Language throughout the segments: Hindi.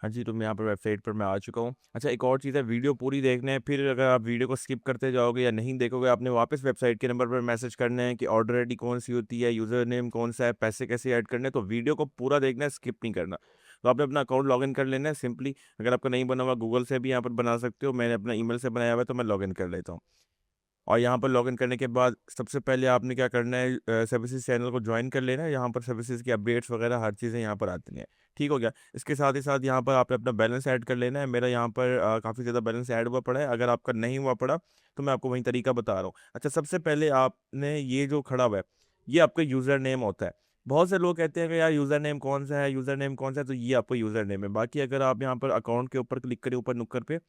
हाँ जी, तो मैं यहाँ पर वेबसाइट पर मैं आ चुका हूँ। अच्छा, एक और चीज़ है, वीडियो पूरी देखना है, फिर अगर आप वीडियो को स्किप करते जाओगे या नहीं देखोगे, आपने वापस वेबसाइट के नंबर पर मैसेज करना है कि ऑर्डर आईडी कौन-सी होती है, यूज़र नेम कौन-सा है, पैसे कैसे ऐड करने हैं, तो वीडियो को पूरा देखना है, स्किप नहीं करना। तो आपने अपना अकाउंट लॉगिन कर लेना है सिंपली, अगर आपका नहीं बना हुआ गूगल से भी यहाँ पर बना सकते हो, मैंने अपना ईमेल से बनाया हुआ है, तो मैं लॉगिन कर लेता हूँ। और यहाँ पर लॉगिन करने के बाद सबसे पहले आपने क्या करना है, सर्विसेज़ चैनल को जॉइन कर लेना है। यहाँ पर सर्विसेज़ की अपडेट्स वगैरह हर चीज़ें यहाँ पर आती हैं। ठीक हो गया? इसके साथ ही साथ यहाँ पर आपने अपना बैलेंस ऐड कर लेना है। मेरा यहाँ पर काफ़ी ज़्यादा बैलेंस ऐड हुआ पड़ा है। अगर आपका नहीं हुआ पड़ा, तो मैं आपको वही तरीका बता रहा हूँ। अच्छा, सबसे पहले आपने ये जो खड़ा हुआ है, ये आपका यूज़र नेम होता है। बहुत से लोग कहते हैं कि यार यूज़र नेम कौन-सा है, यूज़र नेम कौन-सा है? तो ये आपका यूज़र नेम है। बाकी अगर आप यहाँ पर अकाउंट के ऊपर क्लिक करें, ऊपर नुक्कर पे,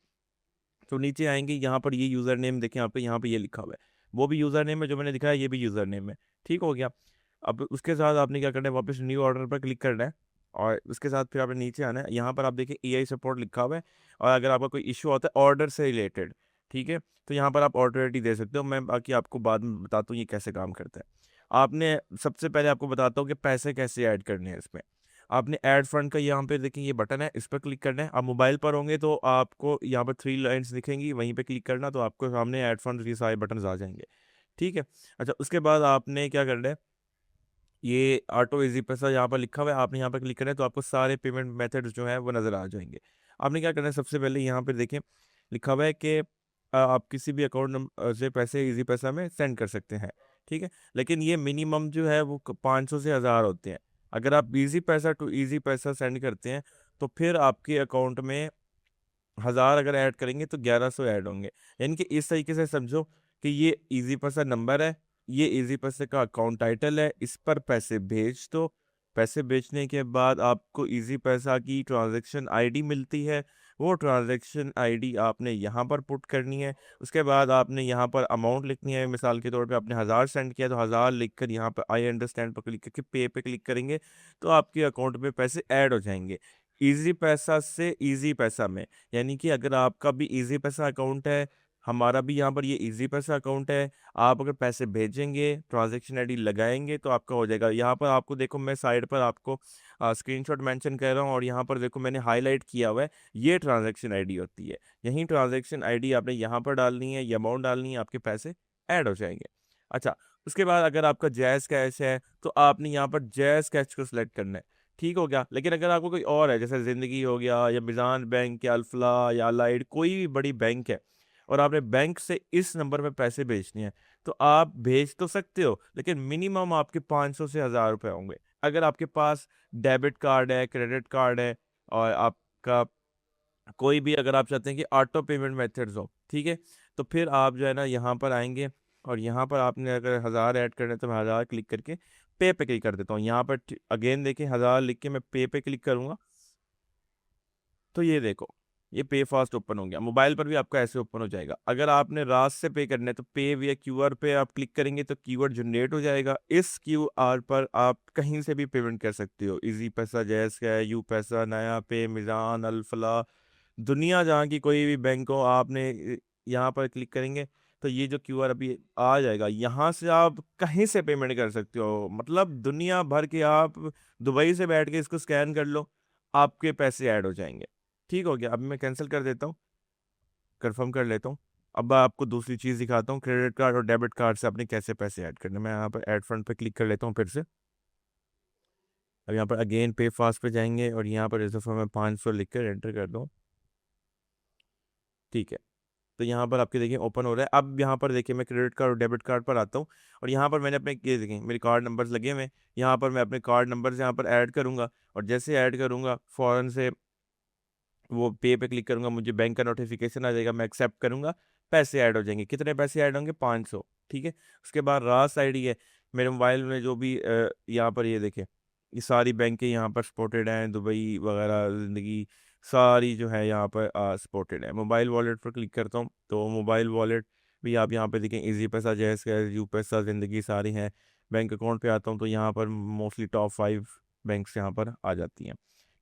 तो नीचे आएँगे, यहाँ पर ये यूज़र नेम देखें, यहाँ पे ये लिखा हुआ है। वो भी यूज़र नेम है जो मैंने दिखाया, ये भी यूज़र नेम है। ठीक हो गया? अब उसके साथ आपने क्या करना है, वापस न्यू ऑर्डर पर क्लिक करना है और उसके साथ फिर आपने नीचे आना है। यहाँ पर आप देखिए एआई सपोर्ट लिखा हुआ है और अगर आपका कोई इश्यू होता है ऑर्डर से रिलेटेड, ठीक है? तो यहाँ पर आप ऑर्डर आईडी दे सकते हो। मैं बाकी आपको बाद में बताता हूँ ये कैसे काम करता है। आपने सबसे पहले आपको बताता हूँ कि पैसे कैसे ऐड करने हैं इसमें। आपने ऐड फंड का यहाँ पे देखिए ये बटन है, इस पर क्लिक करना है। आप मोबाइल पर होंगे तो आपको यहाँ पर 3 लाइन्स दिखेंगी, वहीं पे क्लिक करना, तो आपको सामने ऐड फंड ये सारे बटन्स आ जाएँगे। ठीक है? अच्छा, उसके बाद आपने क्या करना है, ये ऑटो ईज़ी पैसा यहाँ पर लिखा हुआ है, आपने यहाँ पर क्लिक करना है तो आपको सारे पेमेंट मेथड्स जो हैं वो नज़र आ जाएँगे। आपने क्या करना है, सबसे पहले यहाँ पे देखिए लिखा हुआ है कि आप किसी भी अकाउंट से पैसे ईज़ी पैसा में सेंड कर सकते हैं, ठीक है? लेकिन ये मिनिमम जो है वो क 500 से 1000 होते हैं। अगर आप ईज़ी पैसा टू ईज़ी पैसा सेंड करते हैं, तो फिर आपके अकाउंट में 1000 अगर ऐड करेंगे तो 1100 ऐड होंगे। यानी कि इस तरीके से समझो कि ये ईज़ी पासा नंबर है, ये ईज़ी पासा का अकाउंट टाइटल है, इस पर पैसे भेज दो। पैसे भेजने के बाद आपको ईज़ी पैसा की ट्रांज़ैक्शन आईडी मिलती है, वो ट्रांज़ैक्शन आईडी आपने यहाँ पर पुट करनी है। उसके बाद आपने यहाँ पर अमाउंट लिखनी है, मिसाल के तौर पे आपने 1000 सेंड किया तो 1000 लिखकर यहाँ पर आई अंडरस्टैंड पर क्लिक करके पे पे क्लिक करेंगे, तो आपके अकाउंट में पैसे ऐड हो जाएँगे। ईज़ी पैसा से ईज़ी पैसा में, यानी कि अगर आपका भी ईज़ी पैसा अकाउंट है, हमारा भी यहाँ पर ये ईज़ी पैसा अकाउंट है, आप अगर पैसे भेजेंगे, ट्रांज़ैक्शन आईडी लगाएँगे तो आपका हो जाएगा। यहाँ पर आपको देखो मैं साइड पर आपको स्क्रीनशॉट मेंशन कर रहा हूँ और यहाँ पर देखो मैंने हाइलाइट किया हुआ है, ये ट्रांज़ैक्शन आईडी होती है। यही ट्रांज़ैक्शन आईडी आपने यहाँ पर डालनी है, ये अमाउंट डालनी है, आपके पैसे ऐड हो जाएँगे। अच्छा, उसके बाद अगर आपका जैज़ कैश है, तो आपने यहाँ पर जैज़ कैश को सिलेक्ट करना है। ठीक हो गया। लेकिन अगर आपको कोई और है, जैसे ज़िंदगी हो गया या मिज़ान बैंक या अल्फ़लाह या अलाइड, कोई भी बड़ी बैंक है और आपने बैंक से इस नंबर में पैसे भेजने हैं, तो आप भेज तो सकते हो, लेकिन मिनिमम आपके 500 से ₹1000 होंगे। अगर आपके पास डेबिट कार्ड है, क्रेडिट कार्ड है और आपका कोई भी, अगर आप चाहते हैं कि ऑटो पेमेंट मेथड्स हो, ठीक है? तो फिर आप जो है ना यहाँ पर आएँगे और यहाँ पर आपने अगर 1000 ऐड करना है तो मैं 1000 क्लिक करके पे क्लिक कर देता हूँ। यहाँ पर अगेन देखिए 1000 लिख के मैं पे क्लिक करूँगा, तो ये देखो, ये पे फास्ट ओपन हो गया। मोबाइल पर भी आपका ऐसे ओपन हो जाएगा। अगर आपने रात से पे करना है तो पे विया क्यूआर पे आप क्लिक करेंगे तो क्यूआर जनरेट हो जाएगा। इस क्यूआर पर आप कहीं से भी पेमेंट कर सकते हो। ईज़ी पैसा, जैज़ है, यू पैसा, नया पे, मीज़ान, अल-फलाह, दुनिया जहाँ की कोई भी बैंक हो, आपने यहाँ पर क्लिक करेंगे तो ये जो क्यूआर अभी आ जाएगा, यहाँ से आप कहीं से पेमेंट कर सकते हो। मतलब दुनिया भर के, आप दुबई से बैठ के इसको स्कैन कर लो, आपके पैसे ऐड हो जाएँगे। ठीक हो गया, अब मैं कैंसल कर देता हूँ, कन्फर्म कर लेता हूँ। अब आपको दूसरी चीज़ दिखाता हूँ, क्रेडिट कार्ड और डेबिट कार्ड से आपने कैसे पैसे ऐड करने हैं। मैं यहाँ पर ऐड फंड पे क्लिक कर लेता हूँ फिर से। अब यहाँ पर अगेन पे फास्ट पे जाएँगे और यहाँ पर इस दफ़ा मैं 500 लिख कर एंटर कर दूँ। ठीक है। तो यहाँ पर आपके देखिए ओपन हो रहा है। अब यहाँ पर देखिए मैं क्रेडिट कार्ड और डेबिट कार्ड पर आता हूँ और यहाँ पर मैंने अपने ये देखें मेरे कार्ड नंबर्स लगे हुए हैं। यहाँ पर मैं अपने कार्ड नंबर्स यहाँ पर ऐड करूँगा और जैसे ऐड करूँगा फ़ौरन से वो पे क्लिक करूँगा, मुझे बैंक का नोटिफ़िकेशन आ जाएगा, मैं एक्सेप्ट करूँगा, पैसे ऐड हो जाएँगे। कितने पैसे ऐड होंगे? 500, ठीक है? उसके बाद रास आईडी है, मेरे मोबाइल में जो भी यहाँ पर ये देखें, ये सारी बैंकें यहाँ पर सपोर्टेड हैं, दुबई वगैरह, ज़िंदगी, सारी जो है यहाँ पर सपोर्टेड है। मोबाइल वॉलेट पर क्लिक करता हूँ, तो मोबाइल वॉलेट भी आप यहाँ पे देखें, ईज़ी पैसा, जैज़ कैश, यू पैसा, ज़िंदगी सारी हैं। बैंक अकाउंट पे आता हूँ तो यहाँ पर मोस्टली टॉप 5 बैंक्स यहाँ पर आ जाती हैं।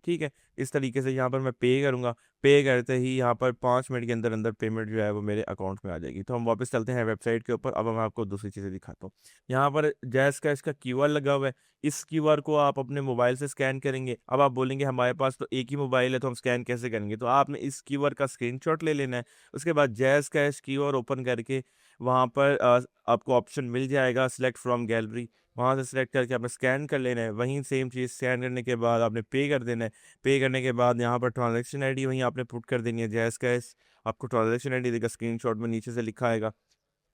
ठीक है। इस तरीके से यहाँ पर मैं पे करूँगा, पे करते ही यहाँ पर 5 मिनट के अंदर अंदर पेमेंट जो है वो मेरे अकाउंट में आ जाएगी। तो हम वापस चलते हैं वेबसाइट के ऊपर। अब मैं आपको दूसरी चीज़ें दिखाता हूँ। यहाँ पर जैज़ कैश का क्यूआर लगा हुआ है। इस क्यूआर को आप अपने मोबाइल से स्कैन करेंगे। अब आप बोलेंगे हमारे पास तो एक ही मोबाइल है, तो हम स्कैन कैसे करेंगे? तो आपने इस क्यूआर का स्क्रीनशॉट ले लेना है। उसके बाद जैज़ कैश क्यूआर ओपन करके वहाँ पर आपको ऑप्शन मिल जाएगा सिलेक्ट फ्रॉम गैलरी। वहाँ से सिलेक्ट करके आपने स्कैन कर लेना है। वहीं सेम चीज़ स्कैन करने के बाद आपने पे कर देना है। पे करने के बाद यहाँ पर ट्रांजैक्शन आईडी वहीं आपने पुट कर देनी है, जैज़ कैश। आपको ट्रांजैक्शन आईडी देगा, स्क्रीनशॉट में नीचे से लिखा आएगा।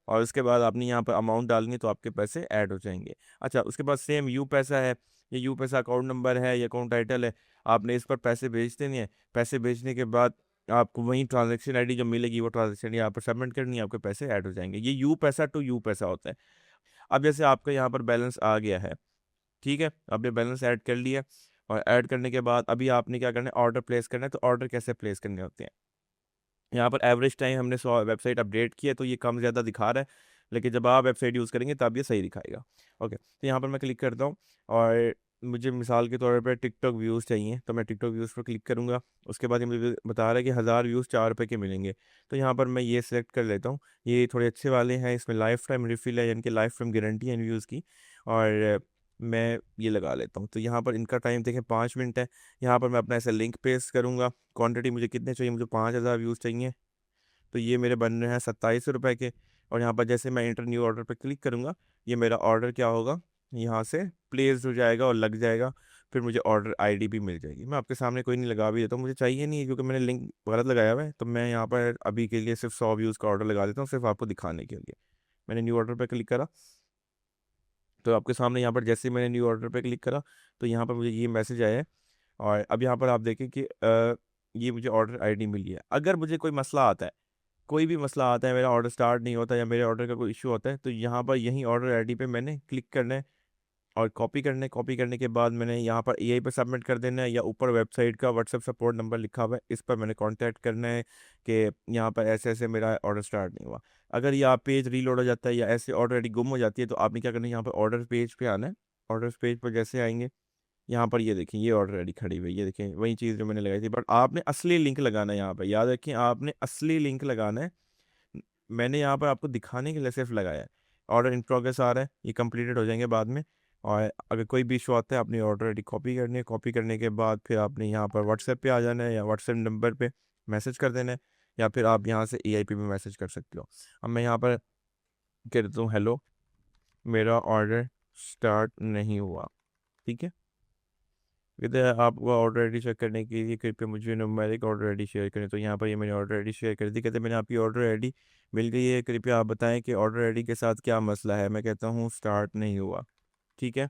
और उसके बाद आपने यहाँ पर अमाउंट डालनी है, तो आपके पैसे ऐड हो जाएंगे। अच्छा, उसके बाद सेम यू पैसा है। ये यू पैसा अकाउंट नंबर है या अकाउंट टाइटल है। आपने इस पर पैसे भेज देने हैं। पैसे भेजने के बाद आपको वहीं ट्रांजैक्शन आईडी जो मिलेगी, वो ट्रांजैक्शन यहाँ पर सबमिट करनी है, आपके पैसे ऐड हो जाएंगे। ये यू पैसा टू यू पैसा होता है। अब जैसे आपका यहाँ पर बैलेंस आ गया है, ठीक है, आपने बैलेंस ऐड कर लिया। और ऐड करने के बाद अभी आपने क्या करना है, ऑर्डर प्लेस करना है। तो ऑर्डर कैसे प्लेस करने होते हैं, यहाँ पर एवरेज टाइम हमने वेबसाइट अपडेट की है, तो ये कम ज़्यादा दिखा रहा है। लेकिन जब आप वेबसाइट यूज़ करेंगे तब ये सही दिखाएगा। ओके, तो यहाँ पर मैं क्लिक करता हूँ। और मुझे मिसाल के तौर पर टिकटॉक व्यूज़ चाहिए, तो मैं टिकटॉक व्यूज़ पर क्लिक करूँगा। उसके बाद ये मुझे बता रहा है कि 1000 व्यूज़ 4 रुपये के मिलेंगे। तो यहाँ पर मैं ये सिलेक्ट कर लेता हूँ। ये थोड़े अच्छे वाले हैं, इसमें लाइफ टाइम रिफिल है, यानी कि लाइफ टाइम गारंटी है इन व्यूज़ की। और मैं ये लगा लेता हूँ। तो यहाँ पर इनका टाइम देखें 5 मिनट है। यहाँ पर मैं अपना ऐसा लिंक पेस्ट करूँगा। क्वांटिटी मुझे कितने चाहिए, मुझे 5000 व्यूज़ चाहिए। तो ये मेरे बन रहे हैं 27 रुपये के। और यहाँ पर जैसे मैं इंटर न्यू ऑर्डर पर क्लिक करूँगा, ये मेरा ऑर्डर क्या होगा, यहाँ से प्लेस हो जाएगा और लग जाएगा। फिर मुझे ऑर्डर आईडी भी मिल जाएगी। मैं आपके सामने कोई नहीं लगा भी देता हूँ, मुझे चाहिए नहीं है क्योंकि मैंने लिंक गलत लगाया हुआ है। तो मैं यहाँ पर अभी के लिए सिर्फ 100 व्यूज़ का ऑर्डर लगा देता हूँ, सिर्फ आपको दिखाने के लिए। मैंने न्यू ऑर्डर पर क्लिक करा, तो आपके सामने यहाँ पर जैसे ही मैंने न्यू ऑर्डर पर क्लिक करा, तो यहाँ पर मुझे ये मैसेज आया है। और अब यहाँ पर आप देखें कि ये मुझे ऑर्डर आईडी मिली है। अगर मुझे कोई मसला आता है, कोई भी मसला आता है, मेरा ऑर्डर स्टार्ट नहीं होता या मेरे ऑर्डर का कोई इशू होता है, तो यहाँ पर यहीं ऑर्डर आईडी पे मैंने क्लिक करना है और कॉपी करना है। कॉपी करने के बाद मैंने यहाँ पर एआई पे सबमिट कर देना है, या ऊपर वेबसाइट का व्हाट्सएप सपोर्ट नंबर लिखा हुआ है, इस पर मैंने कांटेक्ट करना है कि यहाँ पर ऐसे ऐसे मेरा ऑर्डर स्टार्ट नहीं हुआ। अगर ये आप पेज रीलोड हो जाता है या ऐसे ऑर्डर आईडी गुम हो जाती है, तो आपने क्या करना है, यहाँ पर ऑर्डर पेज पे आना है। ऑर्डर पेज पर जैसे आएंगे, यहाँ पर ये देखिए, ये ऑर्डर आईडी खड़ी हुई है, ये देखें वही चीज़ जो मैंने लगाई थी। बट आपने असली लिंक लगाना है, यहाँ पर याद रखिए, आपने असली लिंक लगाना है। मैंने यहाँ पर आपको दिखाने के लिए सिर्फ लगाया है। ऑर्डर इन प्रोग्रेस आ रहा है, ये कंप्लीटेड हो जाएंगे बाद में। और अगर कोई भी इशू आता है, अपनी ऑर्डर आईडी कॉपी करनी है। कॉपी करने के बाद फिर आपने यहाँ पर व्हाट्सएप पे आ जाना है, या व्हाट्सएप नंबर पे मैसेज कर देना है, या फिर आप यहाँ से एआई पे भी मैसेज कर सकते हो। अब मैं यहाँ पर कह देता हूँ, हेलो, मेरा ऑर्डर स्टार्ट नहीं हुआ। ठीक है, कहते हैं आपको ऑर्डर आईडी चेक करने के लिए कृपया मुझे न्यूमेरिक ऑर्डर आईडी शेयर करें। तो यहाँ पर ये मैंने ऑर्डर आईडी शेयर कर दी। कहते हैं मैंने आपकी ऑर्डर आईडी मिल गई है, कृपया आप बताएं कि ऑर्डर आईडी के साथ क्या मसला है। मैं कहता हूँ स्टार्ट नहीं हुआ। ठीक है,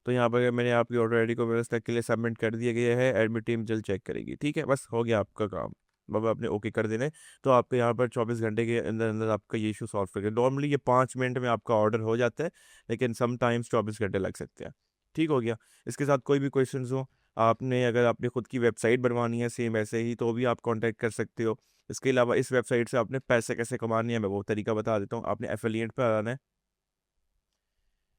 तो यहाँ पर मैंने आपकी ऑर्डर आईडी को व्यवस्था के लिए सबमिट कर दिया गया है, एडमिट टीम जल्द चेक करेगी। ठीक है, बस हो गया आपका काम। बाबा आपने ओके कर देना है, तो आपके यहाँ पर 24 घंटे के अंदर अंदर आपका ये इशू सॉल्व करके, नॉर्मली ये 5 मिनट में आपका ऑर्डर हो जाता है, लेकिन समटाइम्स 24 घंटे लग सकते हैं। ठीक हो गया। इसके साथ कोई भी क्वेश्चंस हो, आपने अगर आपने खुद की वेबसाइट बनवानी है सेम ऐसे ही, तो भी आप कांटेक्ट कर सकते हो। इसके अलावा इस वेबसाइट से आपने पैसे कैसे कमाने हैं, मैं वो तरीका बता देता हूँ। आपने एफिलिएट पर आना है।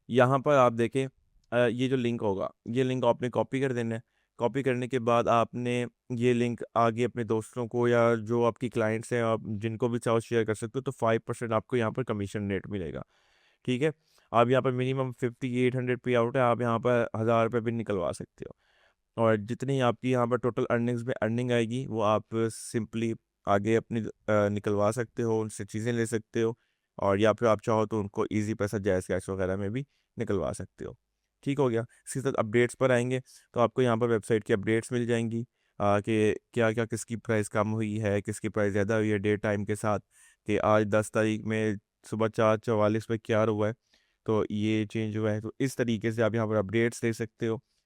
यहाँ पर आप देखें, ये जो लिंक होगा, ये लिंक आपने कॉपी कर देना है। कॉपी करने के बाद आपने ये लिंक आगे अपने दोस्तों को, या जो आपकी क्लाइंट्स हैं, आप जिनको भी चाहो शेयर कर सकते हो। तो 5% आपको यहाँ पर कमीशन रेट मिलेगा। ठीक है, आप यहाँ पर मिनिमम 5800 पे आउट है, आप यहाँ पर 1000 रुपये भी निकलवा सकते हो। और जितनी आपकी यहाँ पर टोटल अर्निंग्स में अर्निंग आएगी, वो आप सिंपली आगे अपनी निकलवा सकते हो, उनसे चीज़ें ले सकते हो। और या फिर आप चाहो तो उनको इजी पैसा जायज़ कैश वगैरह में भी निकलवा सकते हो। ठीक हो गया। इसके साथ अपडेट्स पर आएंगे, तो आपको यहाँ पर वेबसाइट की अपडेट्स मिल जाएंगी कि क्या क्या किसकी प्राइस कम हुई है, किसकी प्राइस ज़्यादा हुई है, डेट टाइम के साथ, कि आज 10 तारीख में सुबह 4:44 पे क्या हुआ है, तो ये चेंज हुआ है। तो इस तरीके से आप यहाँ पर अपडेट्स ले सकते हो।